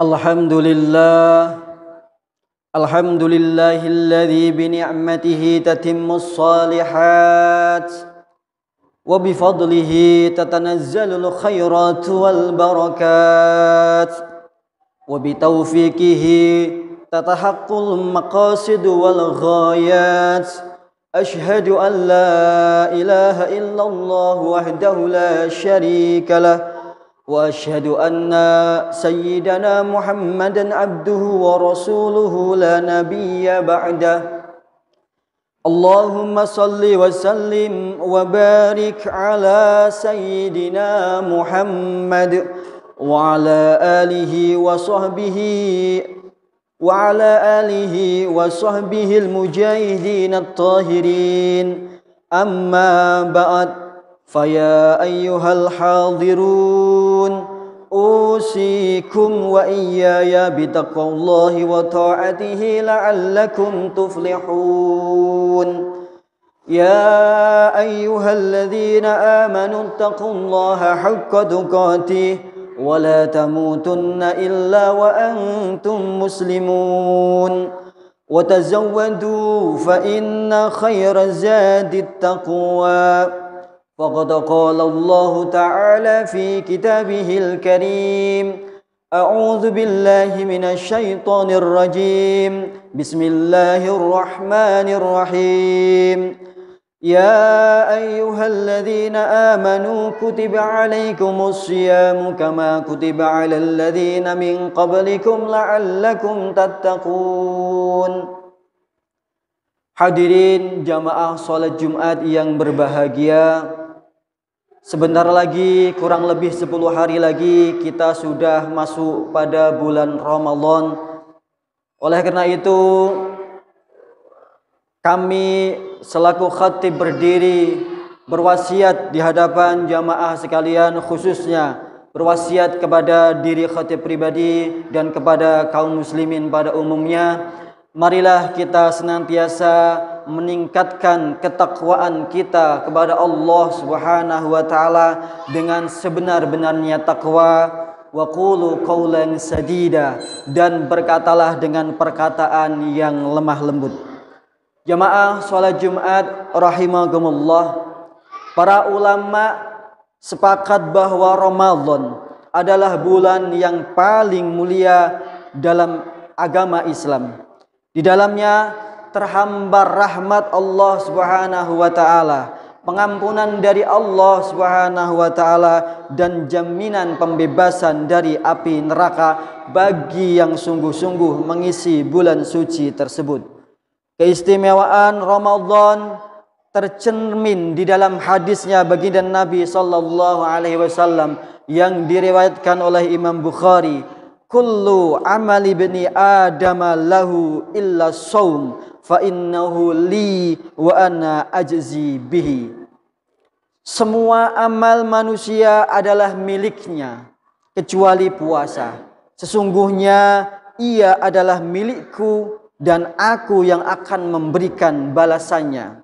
Alhamdulillah, alhamdulillahilladzi bini'matihi tatimmus shalihat wa bifadlihi tatanazzalul khairatu wal barakat wa bitaufiqihi tatahaqqul maqasid wal ghayat. Ashhadu an la ilaha illallah wahdahu la syarika lah وأشهد أن سيدنا محمدا عبده ورسوله لا نبي بعده اللهم صل وسلم وبارك على سيدنا محمد وعلى آله وصحبه المجاهدين الطاهرين أما بعد فيا أيها الحاضرون أوصيكم وإياي بتقوى الله وطاعته لعلكم تفلحون يا أيها الذين آمنوا اتقوا الله حق تقاته ولا تموتن إلا وأنتم مسلمون وتزودوا فإن خير الزاد التقوى وقد قال الله تعالى في كتابه الكريم أعوذ بالله من الشيطان الرجيم بسم الله الرحمن الرحيم يا أيها الذين آمنوا كتب عليكم الصيام كما كتب على الذين من قبلكم لعلكم تتقون. Hadirin jamaah salat Jumat yang berbahagia, sebentar lagi, kurang lebih 10 hari lagi kita sudah masuk pada bulan Ramadan. Oleh karena itu, kami selaku khatib berdiri berwasiat di hadapan jamaah sekalian, khususnya berwasiat kepada diri khatib pribadi dan kepada kaum muslimin pada umumnya. Marilah kita senantiasa meningkatkan ketakwaan kita kepada Allah Subhanahu wa taala dengan sebenar-benarnya takwa. Wa qulu qawlan sadida, dan berkatalah dengan perkataan yang lemah lembut. Jamaah salat Jumat rahimakumullah, para ulama sepakat bahwa Ramadan adalah bulan yang paling mulia dalam agama Islam. Di dalamnya terhambar rahmat Allah Subhanahu wa taala, pengampunan dari Allah Subhanahu wa taala, dan jaminan pembebasan dari api neraka bagi yang sungguh-sungguh mengisi bulan suci tersebut. Keistimewaan Ramadan tercermin di dalam hadisnya baginda Nabi sallallahu alaihi wasallam yang diriwayatkan oleh Imam Bukhari. Kullu amali bani Adam lahu illa shaum fa innahu li wa ana ajzi bihi. Semua amal manusia adalah miliknya kecuali puasa. Sesungguhnya ia adalah milikku dan aku yang akan memberikan balasannya.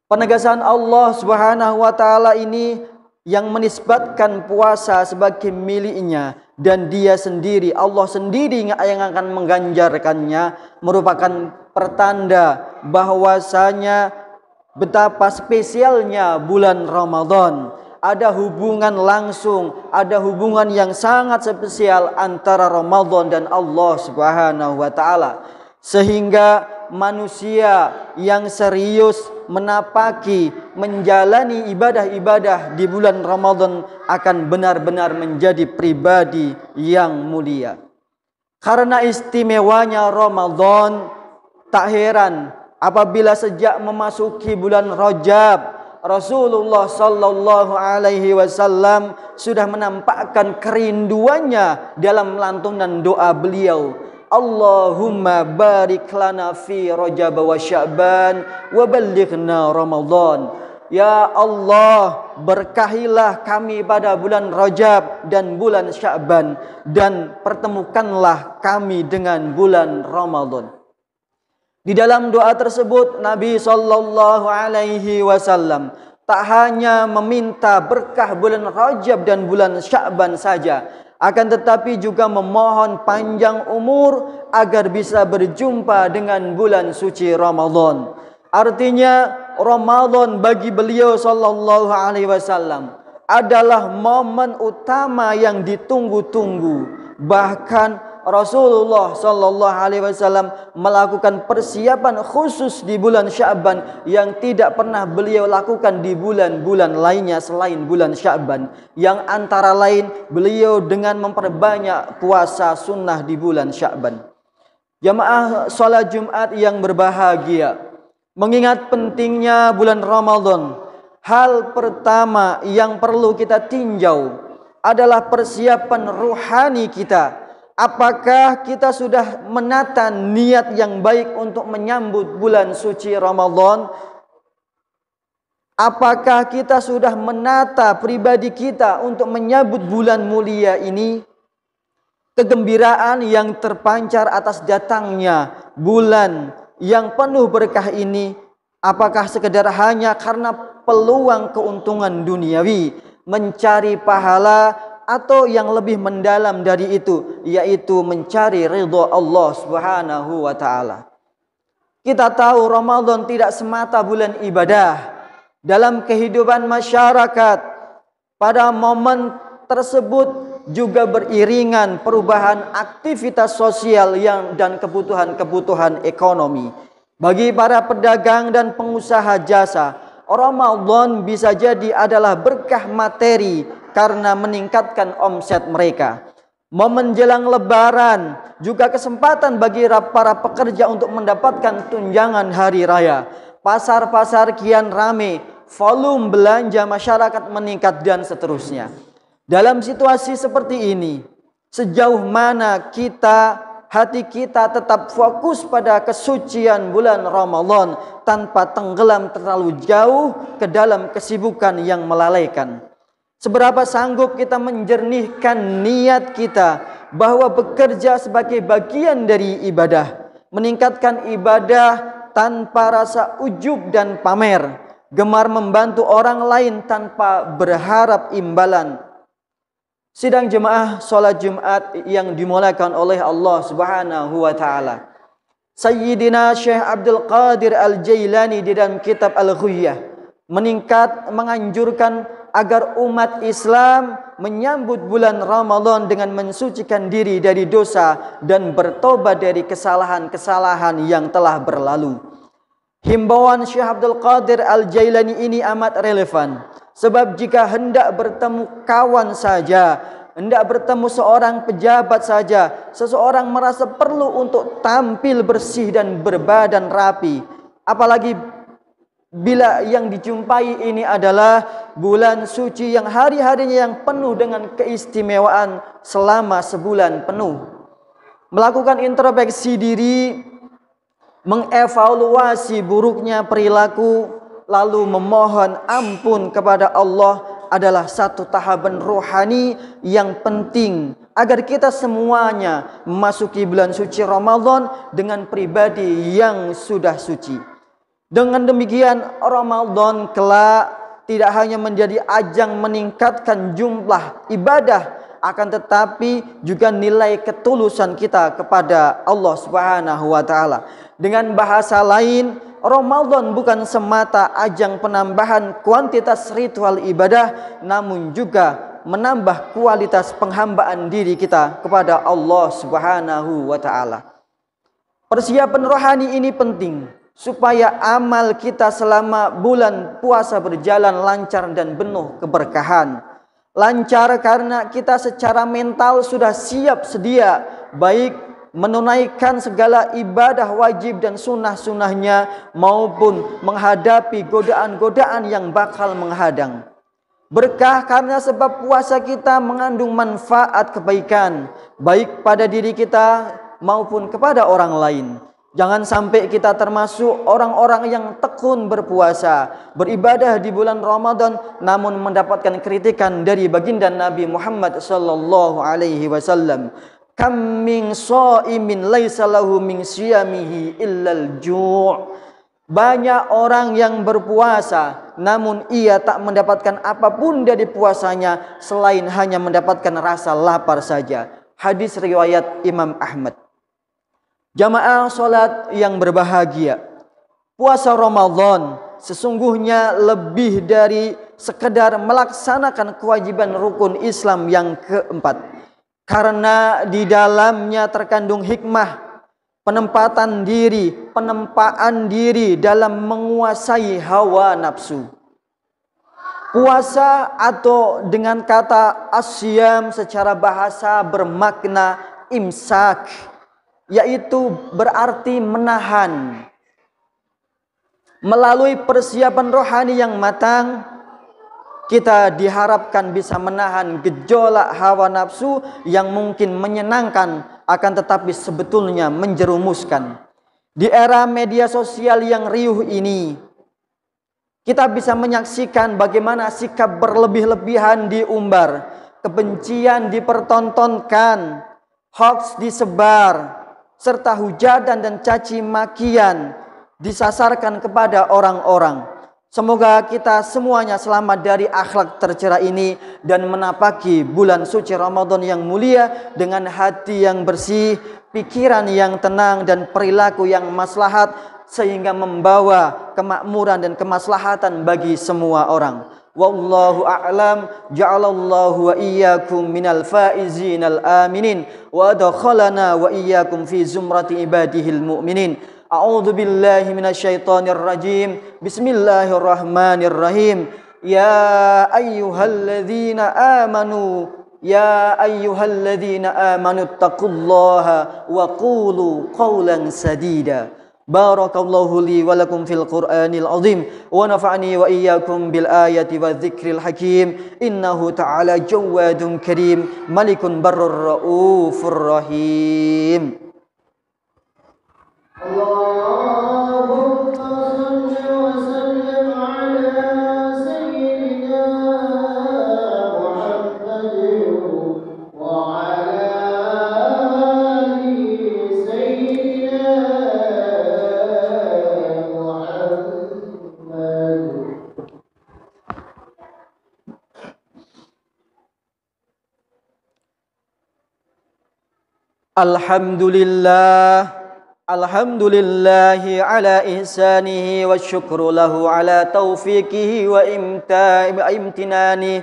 Penegasan Allah Subhanahu wa taala ini yang menisbatkan puasa sebagai miliknya, dan dia sendiri, Allah sendiri yang akan mengganjarkannya, merupakan pertanda bahwasanya betapa spesialnya bulan Ramadan. Ada hubungan langsung, ada hubungan yang sangat spesial antara Ramadan dan Allah Subhanahu wa taala, sehingga manusia yang serius menapaki, menjalani ibadah-ibadah di bulan Ramadan akan benar-benar menjadi pribadi yang mulia. Karena istimewanya Ramadan, tak heran apabila sejak memasuki bulan Rajab, Rasulullah sallallahu alaihi wasallam sudah menampakkan kerinduannya dalam lantunan doa beliau. Allahumma barik lana fi Rajab wa Sya'ban wa ballighna Ramadan. Ya Allah, berkahilah kami pada bulan Rajab dan bulan Sya'ban, dan pertemukanlah kami dengan bulan Ramadan. Di dalam doa tersebut Nabi sallallahu alaihi wasallam tak hanya meminta berkah bulan Rajab dan bulan Sya'ban saja, akan tetapi juga memohon panjang umur agar bisa berjumpa dengan bulan suci Ramadan. Artinya Ramadan bagi beliau sallallahu alaihi wasallam adalah momen utama yang ditunggu-tunggu. Bahkan Rasulullah sallallahu alaihi wasallam melakukan persiapan khusus di bulan Sya'ban yang tidak pernah beliau lakukan di bulan-bulan lainnya selain bulan Sya'ban, yang antara lain beliau dengan memperbanyak puasa sunnah di bulan Sya'ban. Jamaah salat Jumat yang berbahagia, mengingat pentingnya bulan Ramadan, hal pertama yang perlu kita tinjau adalah persiapan ruhani kita. Apakah kita sudah menata niat yang baik untuk menyambut bulan suci Ramadan? Apakah kita sudah menata pribadi kita untuk menyambut bulan mulia ini? Kegembiraan yang terpancar atas datangnya bulan yang penuh berkah ini, apakah sekedar hanya karena peluang keuntungan duniawi, mencari pahala, atau yang lebih mendalam dari itu, yaitu mencari ridha Allah Subhanahu wa taala? Kita tahu Ramadan tidak semata bulan ibadah. Dalam kehidupan masyarakat, pada momen tersebut juga beriringan perubahan aktivitas sosial dan kebutuhan-kebutuhan ekonomi. Bagi para pedagang dan pengusaha jasa, Ramadan bisa jadi adalah berkah materi karena meningkatkan omset mereka. Momen jelang Lebaran juga kesempatan bagi para pekerja untuk mendapatkan tunjangan hari raya. Pasar-pasar kian ramai, volume belanja masyarakat meningkat dan seterusnya. Dalam situasi seperti ini, sejauh mana hati kita tetap fokus pada kesucian bulan Ramadan tanpa tenggelam terlalu jauh ke dalam kesibukan yang melalaikan? Seberapa sanggup kita menjernihkan niat kita bahwa bekerja sebagai bagian dari ibadah, meningkatkan ibadah tanpa rasa ujub dan pamer, gemar membantu orang lain tanpa berharap imbalan. Sidang jemaah salat Jumat yang dimuliakan oleh Allah Subhanahu wa taala, Sayyidina Syekh Abdul Qadir Al-Jailani di dalam kitab Al-Ghuyyah menganjurkan agar umat Islam menyambut bulan Ramadan dengan mensucikan diri dari dosa dan bertobat dari kesalahan-kesalahan yang telah berlalu. Himbauan Syekh Abdul Qadir Al-Jailani ini amat relevan, sebab jika hendak bertemu kawan saja, hendak bertemu seorang pejabat saja, seseorang merasa perlu untuk tampil bersih dan berbadan rapi, apalagi bila yang dijumpai ini adalah bulan suci yang hari-harinya yang penuh dengan keistimewaan selama sebulan penuh. Melakukan introspeksi diri, mengevaluasi buruknya perilaku, lalu memohon ampun kepada Allah adalah satu tahapan rohani yang penting agar kita semuanya memasuki bulan suci Ramadan dengan pribadi yang sudah suci. Dengan demikian, Ramadan kelak tidak hanya menjadi ajang meningkatkan jumlah ibadah, akan tetapi juga nilai ketulusan kita kepada Allah Subhanahu wa taala. Dengan bahasa lain, Ramadan bukan semata ajang penambahan kuantitas ritual ibadah, namun juga menambah kualitas penghambaan diri kita kepada Allah Subhanahu wa taala. Persiapan rohani ini penting supaya amal kita selama bulan puasa berjalan lancar dan penuh keberkahan. Lancar karena kita secara mental sudah siap sedia, baik menunaikan segala ibadah wajib dan sunnah-sunnahnya maupun menghadapi godaan-godaan yang bakal menghadang. Berkah karena sebab puasa kita mengandung manfaat kebaikan, baik pada diri kita maupun kepada orang lain. Jangan sampai kita termasuk orang-orang yang tekun berpuasa, beribadah di bulan Ramadan, namun mendapatkan kritikan dari baginda Nabi Muhammad sallallahu alaihi wasallam. Kam min shaimin laisa lahu min siyamihi illal ju'. Banyak orang yang berpuasa namun ia tak mendapatkan apapun dari puasanya selain hanya mendapatkan rasa lapar saja. Hadis riwayat Imam Ahmad. Jamaah salat yang berbahagia, puasa Ramadan sesungguhnya lebih dari sekedar melaksanakan kewajiban rukun Islam yang keempat, karena di dalamnya terkandung hikmah penempaan diri dalam menguasai hawa nafsu. Puasa atau dengan kata asyam secara bahasa bermakna imsak, yaitu berarti menahan. Melalui persiapan rohani yang matang, kita diharapkan bisa menahan gejolak hawa nafsu yang mungkin menyenangkan akan tetapi sebetulnya menjerumuskan. Di era media sosial yang riuh ini, kita bisa menyaksikan bagaimana sikap berlebih-lebihan diumbar, kebencian dipertontonkan, hoax disebar, serta hujatan dan caci makian disasarkan kepada orang-orang. Semoga kita semuanya selamat dari akhlak tercela ini dan menapaki bulan suci Ramadan yang mulia dengan hati yang bersih, pikiran yang tenang dan perilaku yang maslahat, sehingga membawa kemakmuran dan kemaslahatan bagi semua orang. Wallahu a'lam, ja'alallahu wa iyyakum minal faizin al aminin wa adkhalana wa iyyakum fi zumrati ibadihil mu'minin. A'udzu billahi minasyaitonir rajim. Bismillahirrahmanirrahim. Ya ayyuhalladzina amanu taqullaha wa qulu qawlan sadida. Barakallahu li wa lakum fil Qur'anil azim wa nafa'ani wa iyyakum bil ayati wa dzikril hakim. Innahu ta'ala jawadun karim, malikun barrur raufur rahim. Allahumma salli wa sallim ala sayyidina Muhammadin wa ala ali sayyidina Muhammad. Alhamdulillah, alhamdulillahi ala ihsanihi wa syukru lahu ala taufiqihi wa imtinani.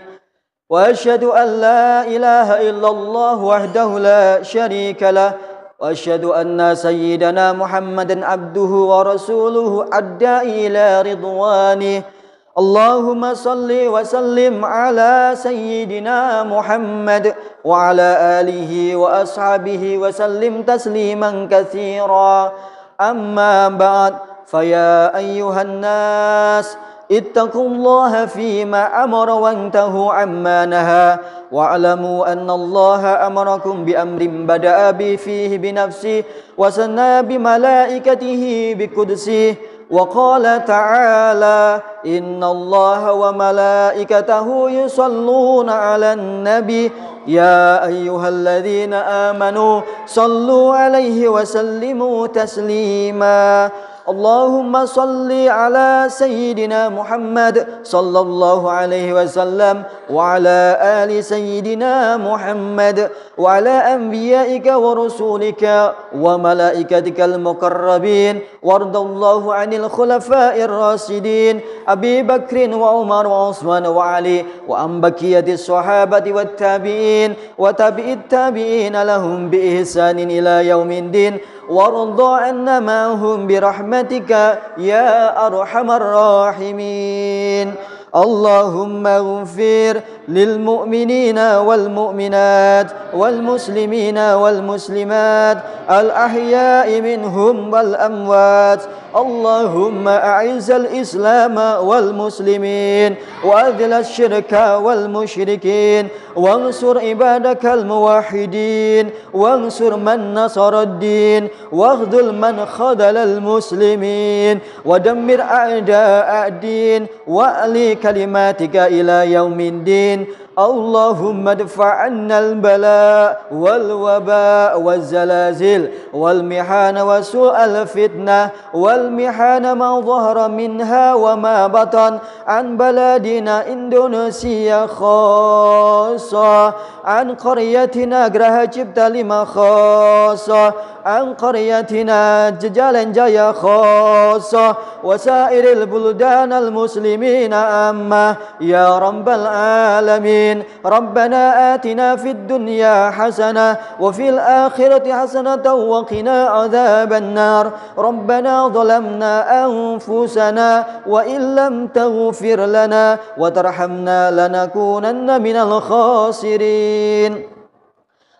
Wa asyhadu an la ilaha illallah wahdahu la syarika lah. Wa asyhadu anna sayyidana Muhammadan abduhu wa rasuluhu adda'i ila ridwanih. Allahumma salli wa sallim ala sayyidina Muhammad wa ala alihi wa ashabihi wa sallim tasliman katsira. Amma ba'd, faya ayyuhan nas ittaqullaha fima amara wa antahu amma naha wa'lamu anna Allaha amarakum bi amrin bada'a bi fihi bi nafsihi wa sanna bi malaikatihi bi qudsihi. وقال تعالى إن الله وملائكته يصلون على النبي يا أيها الذين آمنوا صلوا عليه وسلموا تسليما. Allahumma salli ala sayyidina Muhammad sallallahu alaihi wasallam wa ala ali sayyidina Muhammad wa ala anbiya'ika wa rusulika wa malaikatikal muqarrabin wardallahu anil khulafa'ir rasidin Abi Bakrin wa Umar wa Utsman wa Ali wa an baqiyatis sahabati wat tabi'in wa tabi'it tabi'in lahum bi ihsanin ila yaumiddin warda anna ma'hum birahmatika ya arhamar rahimin. Allahumma ighfir lil mu'minina wal mu'minat wal muslimina wal muslimat al ahya'i minhum wal amwat. Allahumma a'izzal islam wal muslimin wa adhil syirka wal musyrikin wansur ibadakal muwahhidin wansur man nasaraddin waghdul man khadalal muslimin wa dammir a'da'ad din wa ali kalimatika ila yaumiddin. اللهم ادفع عنا البلاء والوباء والزلازل والمحن وسوء الفتنة والمحن ما ظهر منها وما بطن عن بلادنا إندونيسيا خاصة عن قريتنا Geraha Cipta 5 خاصة عن قريتنا ججال جايا خاصة وسائر البلدان المسلمين عامة يا رب العالمين ربنا آتنا في الدنيا حسنة وفي الآخرة حسنة وقنا عذاب النار ربنا ظلمنا أنفسنا وإن لم تغفر لنا وترحمنا لنكونن من الخاسرين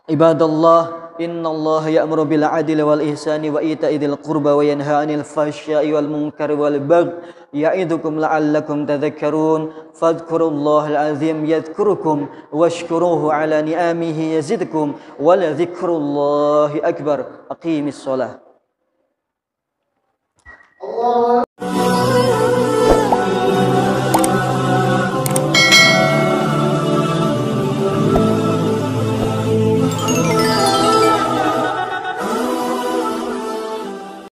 عباد الله إن الله يأمر بالعدل والإحسان وإيتاء ذي القربى وينهى عن الفحشاء والمنكر والبغي يعظكم لعلكم تذكرون فاذكروا الله العظيم يذكركم واشكروه على نعمه يزدكم ولذكر الله أكبر أقيم الصلاة